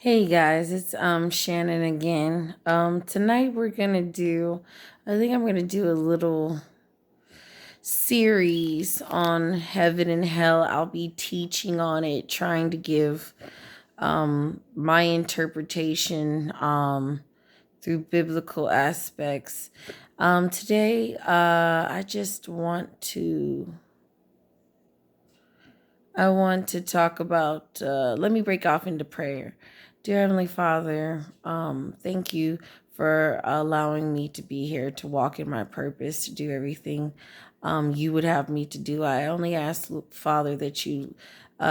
Hey guys, it's Shannon again. Tonight I think I'm gonna do a little series on heaven and hell. I'll be teaching on it, trying to give my interpretation through biblical aspects. Today I want to talk about, let me break off into prayer. Dear Heavenly Father, thank you for allowing me to be here, to walk in my purpose, to do everything you would have me to do. I only ask, Father, that you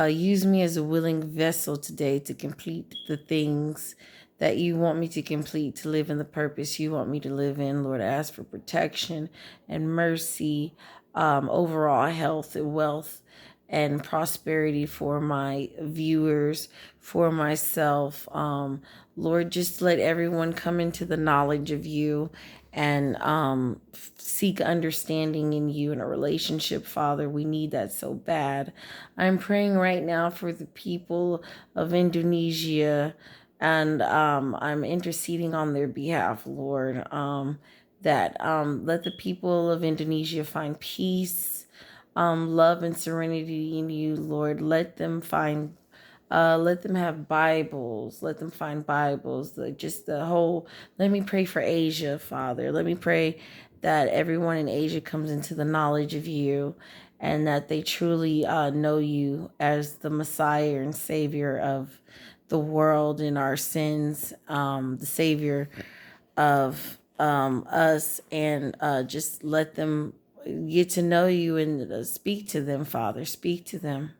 use me as a willing vessel today to complete the things that you want me to complete, to live in the purpose you want me to live in. Lord, I ask for protection and mercy, overall health and wealth and prosperity for my viewers, for myself. Lord, just let everyone come into the knowledge of you and seek understanding in you in a relationship, Father. We need that so bad. I'm praying right now for the people of Indonesia, and I'm interceding on their behalf, Lord, that let the people of Indonesia find peace, love and serenity in you, Lord. Let them have Bibles. Let them find Bibles. Let me pray for Asia, Father. Let me pray that everyone in Asia comes into the knowledge of you and that they truly know you as the Messiah and Savior of the world and our sins, the Savior of us, and just let them get to know you and speak to them, Father. Speak to them.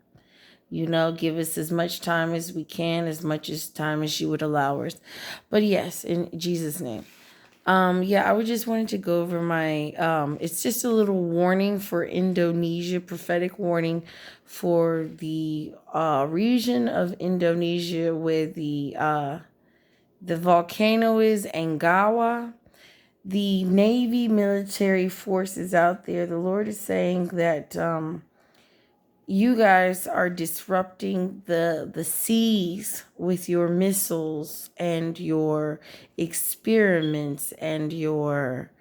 Give us as much time as we can, as much as time as you would allow us. But yes, in Jesus' name. Yeah, I would just wanted to go over my it's just a little warning for Indonesia, prophetic warning for the region of Indonesia where the volcano is, Angawa. The Navy military forces out there, the Lord is saying that you guys are disrupting the seas with your missiles and your experiments and your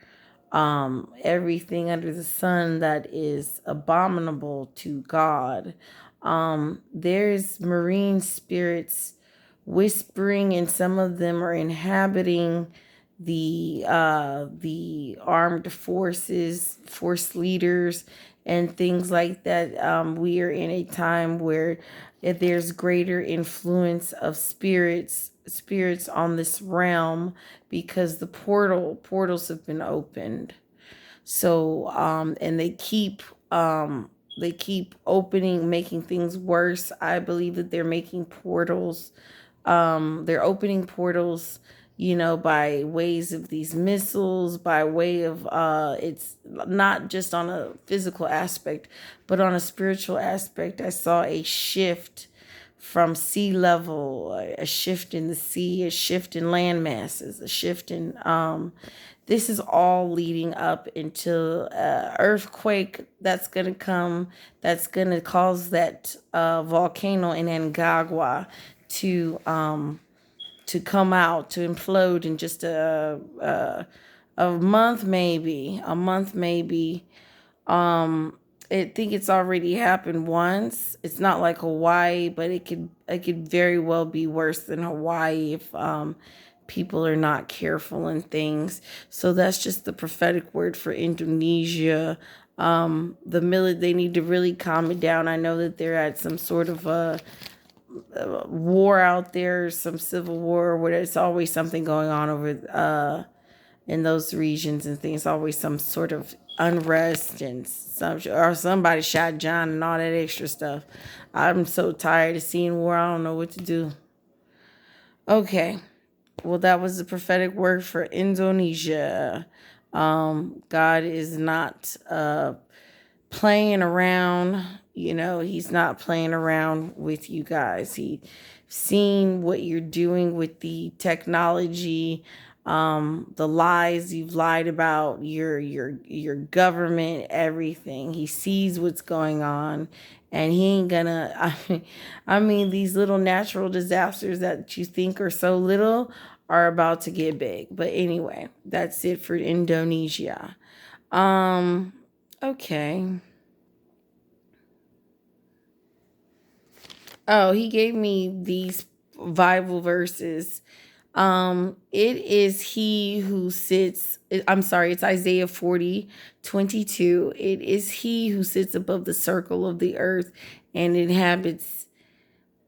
everything under the sun that is abominable to God. There's marine spirits whispering, and some of them are inhabiting the armed forces, force leaders, and things like that. We are in a time where there's greater influence of spirits on this realm because the portals have been opened. So and they keep opening, making things worse. I believe that they're making portals, they're opening portals, by ways of these missiles, by way of it's not just on a physical aspect, but on a spiritual aspect. I saw a shift from sea level, a shift in the sea, a shift in land masses, a shift in this is all leading up into earthquake that's going to come, that's going to cause that volcano in Angagua to come out, to implode in just a month, maybe a month, maybe. I think it's already happened once. It's not like Hawaii, but it could very well be worse than Hawaii if people are not careful and things. So that's just the prophetic word for Indonesia. They need to really calm it down. I know that they're at some sort of war out there, some civil war, where there's always something going on over in those regions and things. Always some sort of unrest and somebody shot John and all that extra stuff. I'm so tired of seeing war. I don't know what to do. Okay, well, that was the prophetic word for Indonesia. God is not playing around. He's not playing around with you guys. He seen what you're doing with the technology, The lies you've lied about your government, everything. He sees what's going on, and he ain't gonna. I mean, these little natural disasters that you think are so little are about to get big. But anyway, that's it for Indonesia. Okay. Oh, he gave me these Bible verses. It is he who sits, I'm sorry, it's Isaiah 40:22. It is he who sits above the circle of the earth and inhabits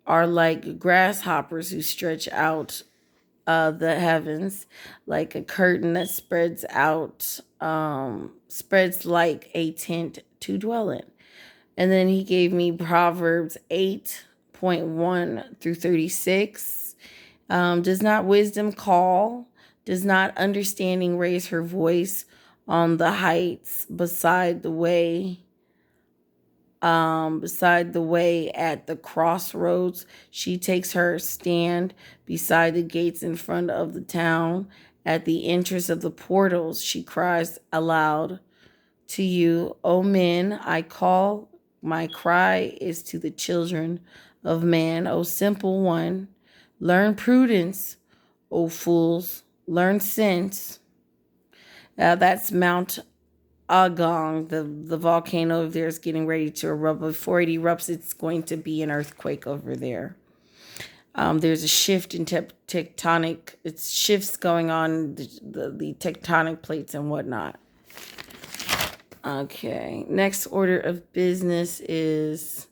are like grasshoppers who stretch out the heavens like a curtain that spreads like a tent to dwell in. And then he gave me Proverbs 8:1 through 36. Does not wisdom call? Does not understanding raise her voice on the heights beside the way at the crossroads? She takes her stand beside the gates in front of the town. At the entrance of the portals, she cries aloud to you, O men, I call. My cry is to the children of man, O simple one. Learn prudence, O fools. Learn sense. That's Mount Agong. The volcano over there is getting ready to erupt. Before it erupts, it's going to be an earthquake over there. There's a shift in tectonic. It's shifts going on the tectonic plates and whatnot. Okay, next order of business is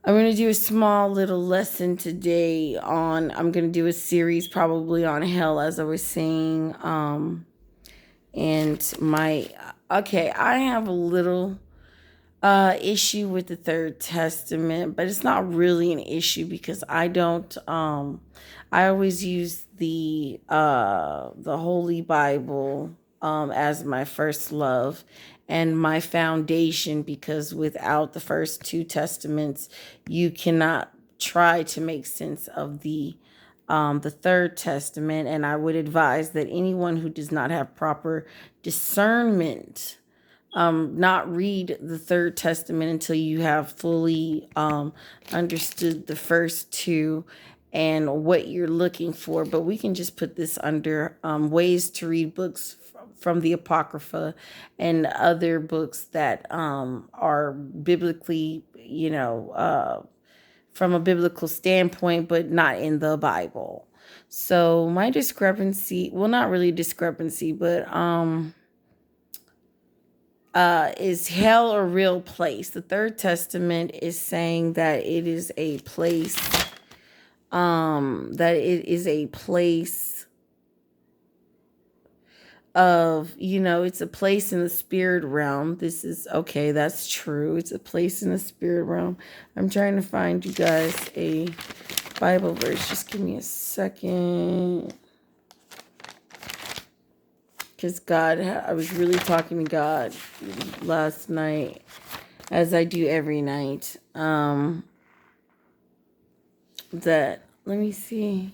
I'm going to do a small little lesson today I'm going to do a series probably on hell, as I was saying. I have a little issue with the Third Testament, but it's not really an issue because I always use the Holy Bible as my first love and my foundation, because without the first two testaments you cannot try to make sense of the Third Testament. And I would advise that anyone who does not have proper discernment not read the Third Testament until you have fully understood the first two and what you're looking for. But we can just put this under ways to read books from the Apocrypha and other books that are biblically, from a biblical standpoint, but not in the Bible. So my discrepancy, well, not really discrepancy, but is hell a real place? The Third Testament is saying that it is a place, it's a place in the spirit realm. This is okay, that's true. It's a place in the spirit realm. I'm trying to find you guys a Bible verse. Just give me a second. Because I was really talking to God last night, as I do every night. Let me see.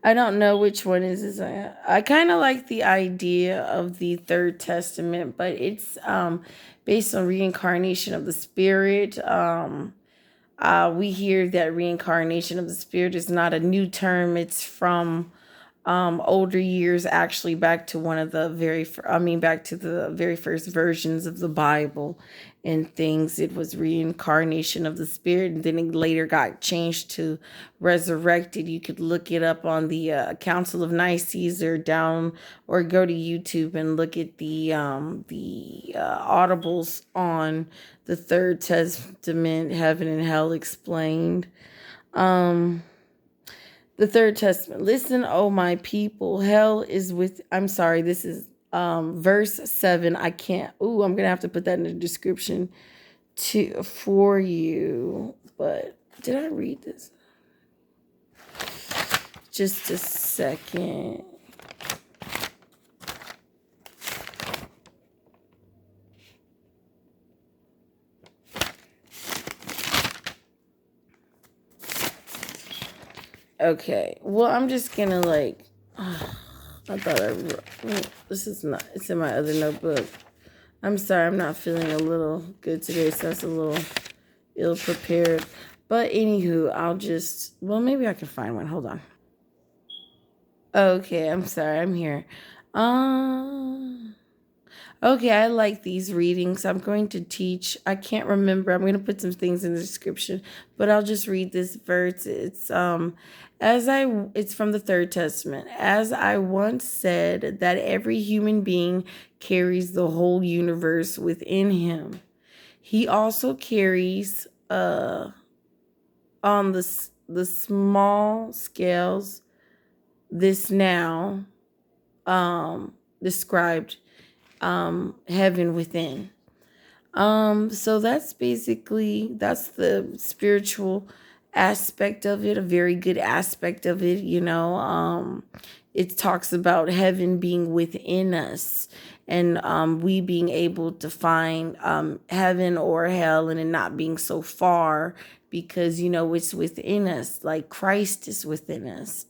I don't know which one is. I kind of like the idea of the Third Testament, but it's based on reincarnation of the spirit. We hear that reincarnation of the spirit is not a new term. It's from older years, actually back to back to the very first versions of the Bible and things. It was reincarnation of the spirit, and then it later got changed to resurrected. You could look it up on the Council of Nicaea or go to YouTube and look at the audibles on the Third Testament, Heaven and Hell Explained. The Third Testament. Listen, oh my people, hell is I'm sorry, this is verse 7. I'm going to have to put that in the description for you. But did I read this? Just a second. Okay. Well, I'm just gonna like. I thought this is not. It's in my other notebook. I'm sorry. I'm not feeling a little good today, so that's a little ill prepared. But anywho, I'll just. Well, maybe I can find one. Hold on. Okay. I'm sorry. I'm here. Um. Okay, I like these readings. I'm going to teach. I can't remember. I'm going to put some things in the description, but I'll just read this verse. It's from the Third Testament. As I once said that every human being carries the whole universe within him. He also carries on the small scales this now described heaven within. So that's the spiritual aspect of it, a very good aspect of it, you know. It talks about heaven being within us and we being able to find heaven or hell and it not being so far because you know it's within us, like Christ is within us.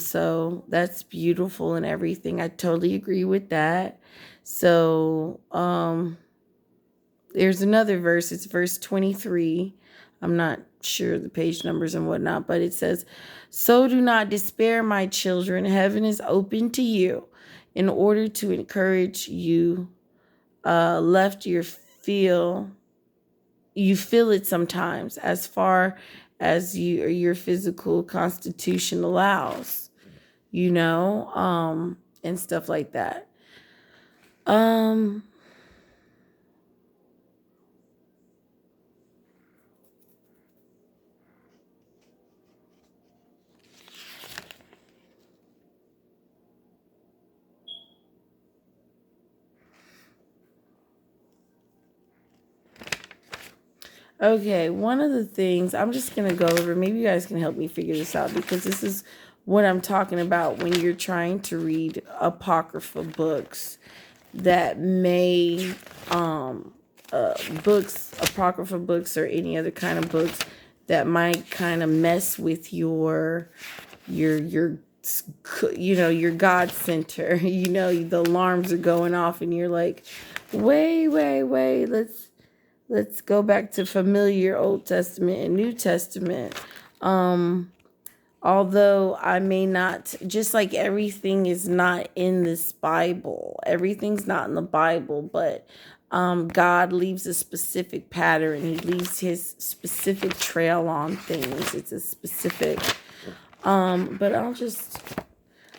So that's beautiful and everything. I totally agree with that. So, there's another verse. It's verse 23. I'm not sure the page numbers and whatnot, but it says, "So do not despair, my children. Heaven is open to you in order to encourage you. Left you feel it sometimes as far as your physical constitution allows, you know, and stuff like that. Um, Okay, one of the things I'm just going to go over, maybe you guys can help me figure this out because this is what I'm talking about when you're trying to read apocryphal books that may, apocryphal books or any other kind of books that might kind of mess with your, your God center. You know, the alarms are going off and you're like, wait, let's go back to familiar Old Testament and New Testament. Although I may not, just like everything is not in this Bible, everything's not in the Bible, but God leaves a specific pattern. He leaves his specific trail on things. It's a specific, but I'll just,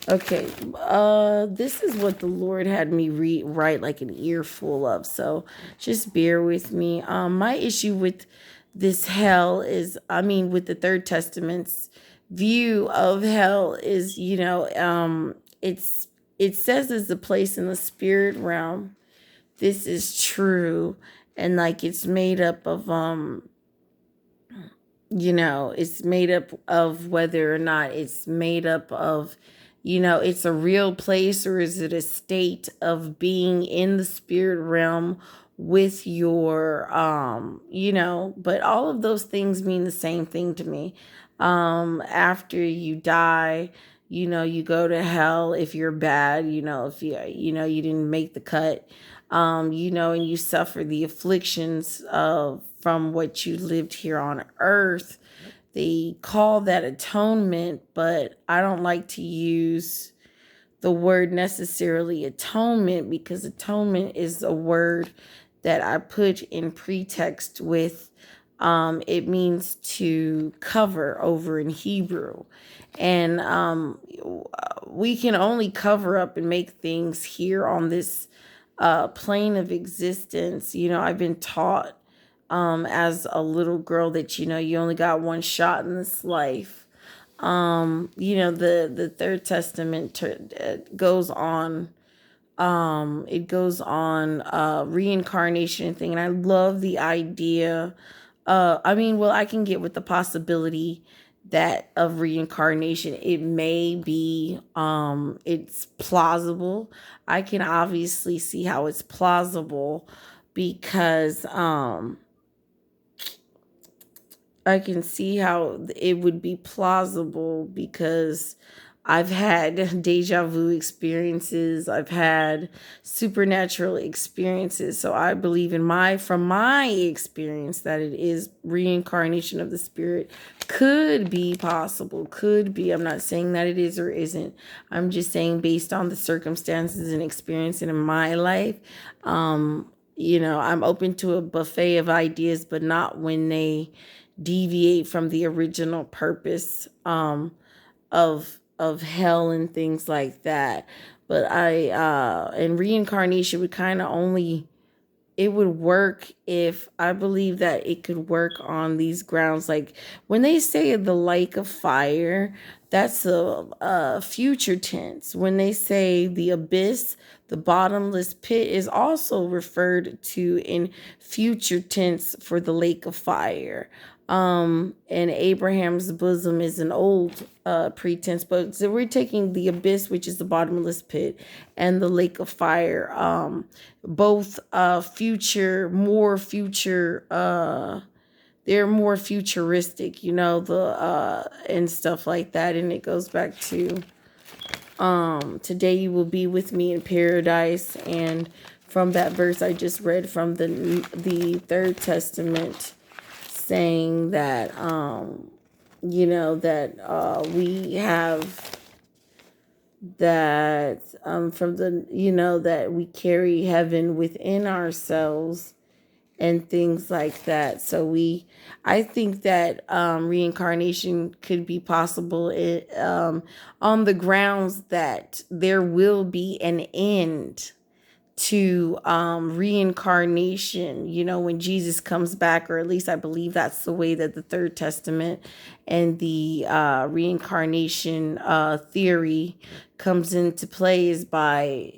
okay, this is what the Lord had me write like an earful of. So just bear with me. My issue with this hell is, I mean, with the Third Testament's view of hell is, it says it's a place in the spirit realm. This is true, and like it's made up of it's made up of whether or not it's made up of, it's a real place or is it a state of being in the spirit realm with your, but all of those things mean the same thing to me. After you die, you go to hell if you're bad, if you didn't make the cut, and you suffer the afflictions of from what you lived here on earth. They call that atonement, but I don't like to use the word necessarily atonement because atonement is a word that I put in pretext with it means to cover over in Hebrew. And we can only cover up and make things here on this plane of existence. I've been taught as a little girl that, you only got one shot in this life. The Third Testament goes on. It goes on reincarnation thing, and I love the idea. I can get with the possibility that of reincarnation. It may be, it's plausible. I can obviously see how it's plausible because I can see how it would be plausible because I've had deja vu experiences. I've had supernatural experiences. So I believe from my experience that it is reincarnation of the spirit could be possible. Could be. I'm not saying that it is or isn't. I'm just saying based on the circumstances and experience in my life. I'm open to a buffet of ideas, but not when they deviate from the original purpose of hell and things like that. But and reincarnation would kind of only it would work if I believe that it could work on these grounds. Like when they say the lake of fire, that's a future tense. When they say the abyss, the bottomless pit is also referred to in future tense for the lake of fire. And Abraham's bosom is an old pretense, but so we're taking the abyss, which is the bottomless pit, and the lake of fire. Both they're more futuristic, the and stuff like that. And it goes back to today you will be with me in paradise. And from that verse I just read from the Third Testament, saying that we have that from the that we carry heaven within ourselves and things like that. So I think that reincarnation could be possible on the grounds that there will be an end to reincarnation, when Jesus comes back, or at least I believe that's the way that the Third Testament and the reincarnation theory comes into play, is by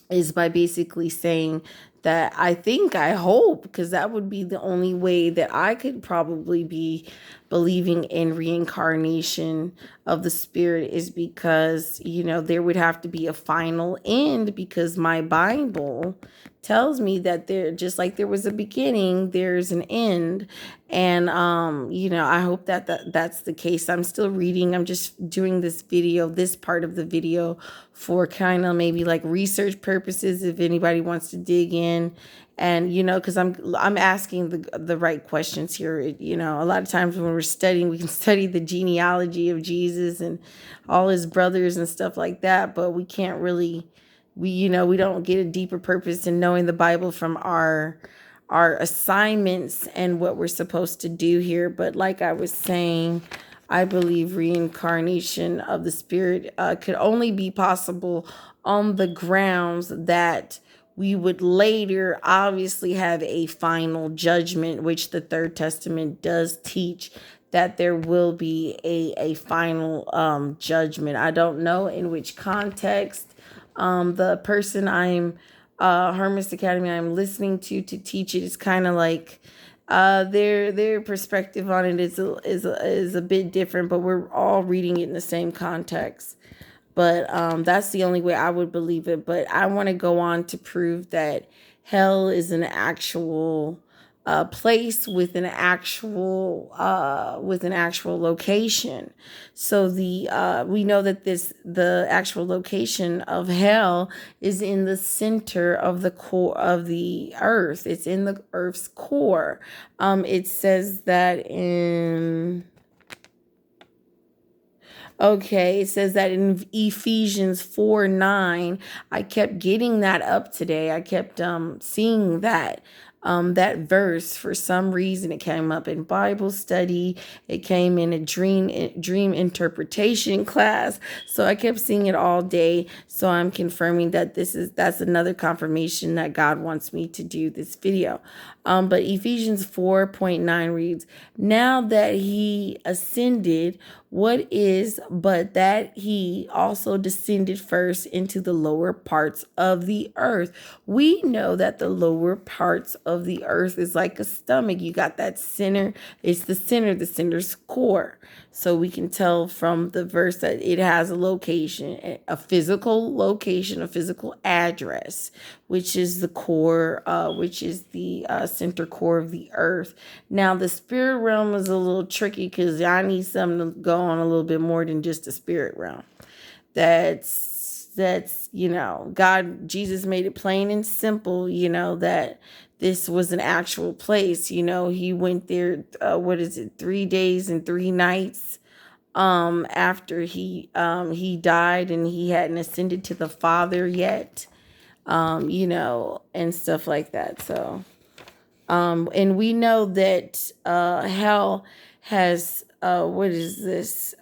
basically saying that I hope, because that would be the only way that I could probably be believing in reincarnation of the spirit, is because, there would have to be a final end, because my Bible tells me that just like there was a beginning, there's an end. And I hope that's the case. I'm still reading. I'm just doing this part of the video for kind of maybe like research purposes, if anybody wants to dig in. And because I'm asking the right questions here. A lot of times when we're studying, we can study the genealogy of Jesus and all his brothers and stuff like that, but we can't really we don't get a deeper purpose in knowing the Bible from our assignments and what we're supposed to do here. But like I was saying, I believe reincarnation of the spirit could only be possible on the grounds that we would later obviously have a final judgment, which the Third Testament does teach that there will be a final judgment. I don't know in which context. The person Hermes Academy I'm listening to teach it is kind of like their perspective on it is a bit different, but we're all reading it in the same context. But that's the only way I would believe it. But I want to go on to prove that hell is an actual place with an actual location. So we know that the actual location of hell is in the center of the core of the earth. It's in the earth's core. It says that in Okay, it says that in Ephesians 4:9. I kept getting that up today. I kept seeing that verse. For some reason it came up in Bible study. It came in a dream interpretation class. So I kept seeing it all day. So I'm confirming that that's another confirmation that God wants me to do this video. But Ephesians 4:9 reads, "Now that he ascended, what is but that he also descended first into the lower parts of the earth." We know that the lower parts of the earth is like a stomach. You got that center. It's the center's core. So we can tell from the verse that it has a location, a physical location, a physical address, which is the core, which is the center core of the earth. Now, the spirit realm is a little tricky because I need something to go on a little bit more than just the spirit realm. That's God, Jesus made it plain and simple, that this was an actual place. He went there, 3 days and 3 nights after he died, and he hadn't ascended to the Father yet, and stuff like that. So and we know that hell has what is this?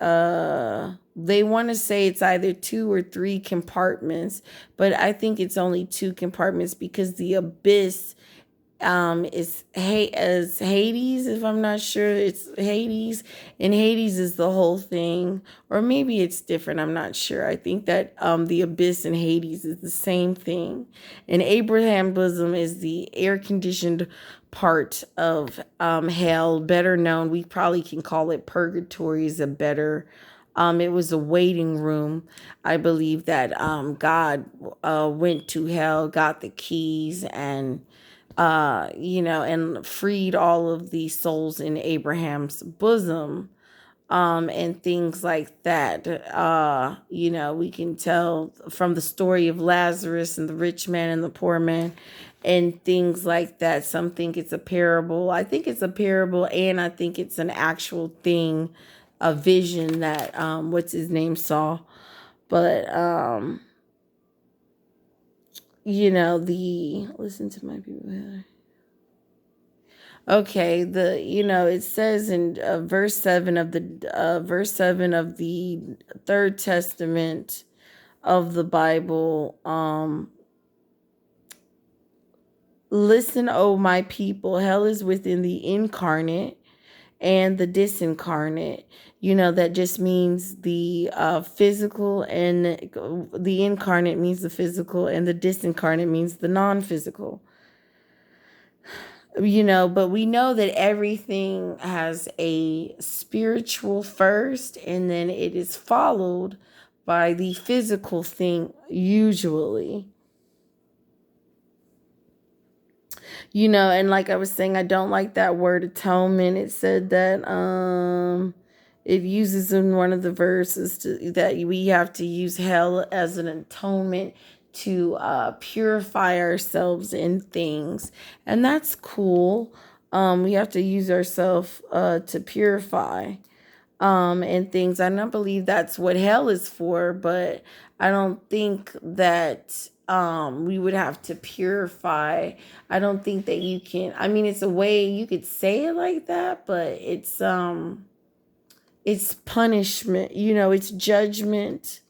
They want to say it's either 2 or 3 compartments, but I think it's only 2 compartments because the abyss is Hades. If I'm not sure, it's Hades, and Hades is the whole thing, or maybe it's different. I'm not sure. I think that the abyss and Hades is the same thing, and Abraham's bosom is the air conditioned part of hell, better known. We probably can call it purgatory. Is a better. It was a waiting room. I believe that God went to hell, got the keys, and and freed all of the souls in Abraham's bosom, and things like that. We can tell from the story of Lazarus and the rich man and the poor man and things like that. Some think it's a parable. I think it's a parable, and I think it's an actual thing, a vision that what's his name saw. But listen to my people here. Okay, it says in verse 7 of the Third Testament of the Bible, listen, O my people, hell is within the incarnate and the disincarnate. That just means the physical, and the incarnate means the physical, and the disincarnate means the non-physical. But we know that everything has a spiritual first, and then it is followed by the physical thing, usually. And like I was saying, I don't like that word atonement. It said that it uses in one of the verses that we have to use hell as an atonement to purify ourselves in things, and that's cool. We have to use ourselves to purify and things. I don't believe that's what hell is for, but I don't think that we would have to purify. I don't think that you can. I mean, it's a way you could say it like that, but it's punishment. It's judgment.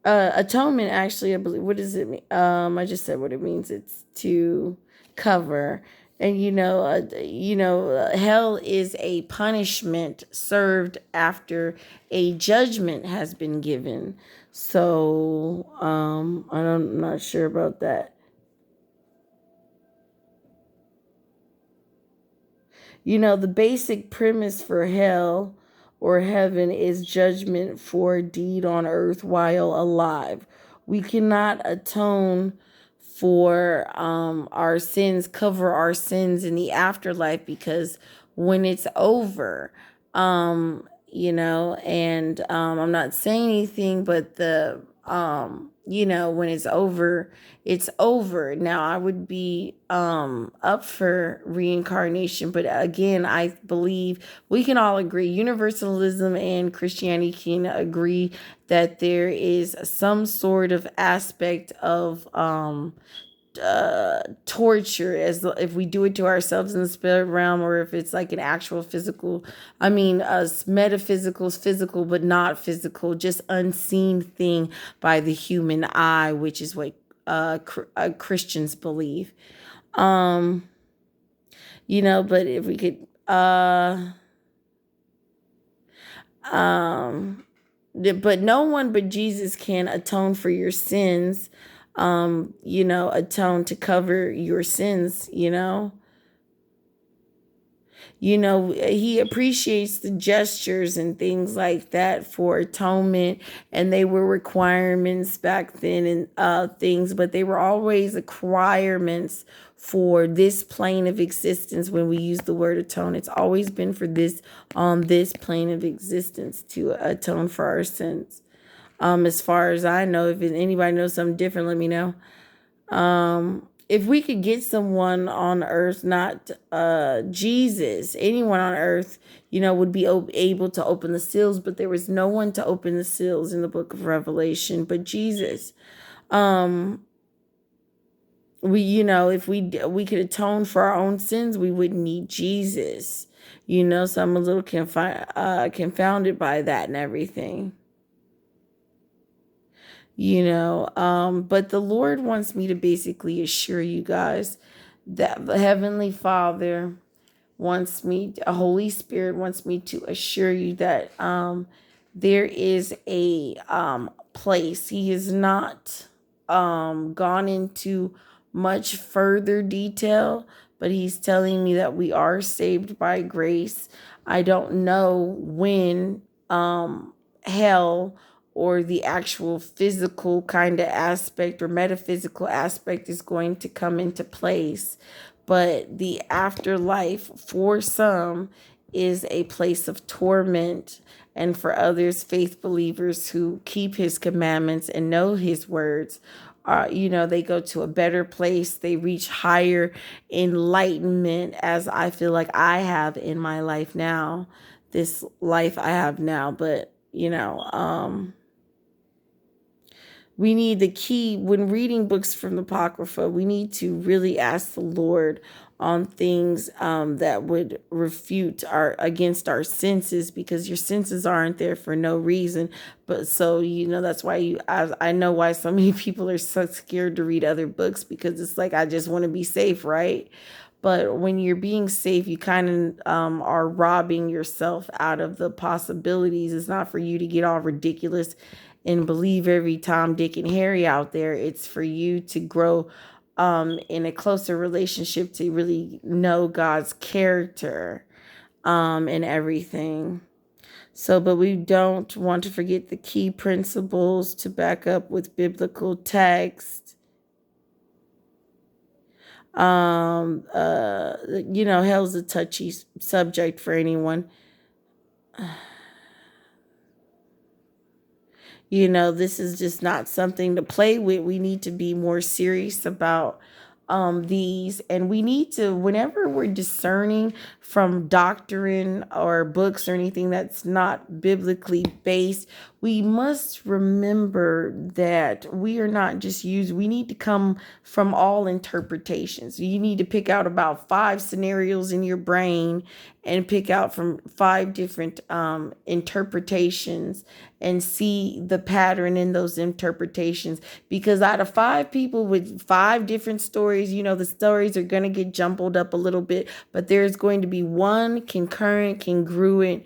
Atonement, actually, I believe. What does it mean? I just said what it means. It's to cover. And hell is a punishment served after a judgment has been given. So I'm not sure about that. The basic premise for hell or heaven is judgment for a deed on earth while alive. We cannot atone for our sins, cover our sins in the afterlife, because when it's over, and I'm not saying anything, but when it's over, it's over. Now, I would be up for reincarnation, but again, I believe we can all agree, universalism and Christianity can agree that there is some sort of aspect of torture, as if we do it to ourselves in the spirit realm, or if it's like an actual physical, metaphysical is physical but not physical, just unseen thing by the human eye, which is what Christians believe. But if we could but no one but Jesus can atone for your sins, atone to cover your sins. He appreciates the gestures and things like that for atonement, and they were requirements back then and things, but they were always requirements for this plane of existence. When we use the word atone, it's always been for this, on this plane of existence, to atone for our sins. As far as I know, if anybody knows something different, let me know. If we could get someone on earth, not Jesus, anyone on earth, would be able to open the seals, but there was no one to open the seals in the book of Revelation but Jesus. If we could atone for our own sins, we wouldn't need Jesus. So I'm a little confounded by that and everything. But the Lord wants me to basically assure you guys that the Heavenly Father wants me, a Holy Spirit wants me to assure you that there is a place. He has not gone into much further detail, but he's telling me that we are saved by grace. I don't know when hell or the actual physical kind of aspect or metaphysical aspect is going to come into place. But the afterlife for some is a place of torment, and for others, faith believers who keep his commandments and know his words, they go to a better place. They reach higher enlightenment, as I feel like I have in my life now, this life I have now. But we need the key when reading books from the Apocrypha. We need to really ask the Lord on things that would refute against our senses, because your senses aren't there for no reason. But so that's why I know why so many people are so scared to read other books, because it's like, I just want to be safe, right? But when you're being safe, you kind of are robbing yourself out of the possibilities. It's not for you to get all ridiculous and believe every Tom, Dick, and Harry out there. It's for you to grow in a closer relationship, to really know God's character and everything. So, but we don't want to forget the key principles to back up with biblical text. Hell's a touchy subject for anyone. This is just not something to play with. We need to be more serious about these, and we need to, whenever we're discerning from doctrine or books or anything that's not biblically based, we must remember that we are not just we need to come from all interpretations. You need to pick out about 5 scenarios in your brain and pick out from 5 different interpretations and see the pattern in those interpretations. Because out of 5 people with 5 different stories, the stories are going to get jumbled up a little bit, but there's going to be one concurrent, congruent,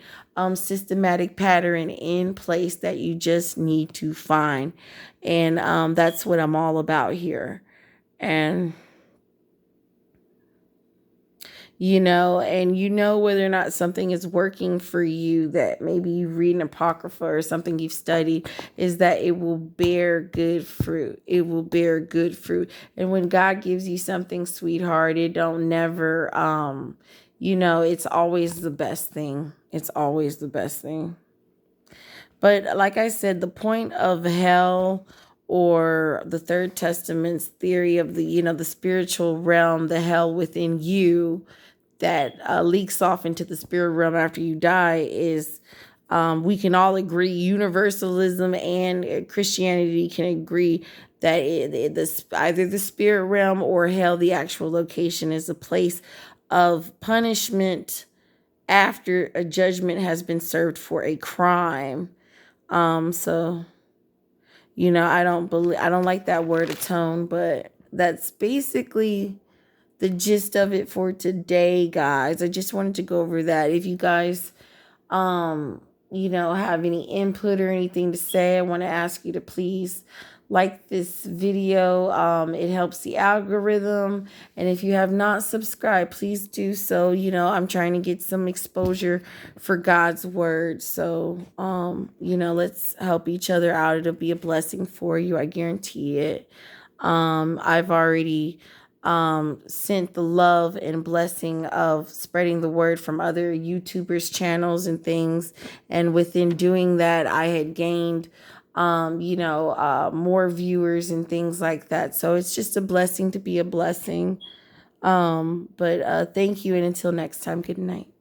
systematic pattern in place that you just need to find. And that's what I'm all about here. And whether or not something is working for you, that maybe you read an apocrypha or something you've studied, is that it will bear good fruit. It will bear good fruit. And when God gives you something, sweetheart, it don't never, it's always the best thing. It's always the best thing. But like I said, the point of hell, or the Third Testament's theory of the spiritual realm, the hell within you, that leaks off into the spirit realm after you die, is we can all agree, universalism and Christianity can agree, that either the spirit realm or hell, the actual location, is a place of punishment after a judgment has been served for a crime. So I don't like that word atone, but that's basically the gist of it for today, guys. I just wanted to go over that. If you guys, have any input or anything to say, I want to ask you to please like this video. It helps the algorithm. And if you have not subscribed, please do so. I'm trying to get some exposure for God's word. So, let's help each other out. It'll be a blessing for you. I guarantee it. I've already sent the love and blessing of spreading the word from other YouTubers' channels and things. And within doing that, I had gained, more viewers and things like that. So it's just a blessing to be a blessing. But thank you. And until next time, good night.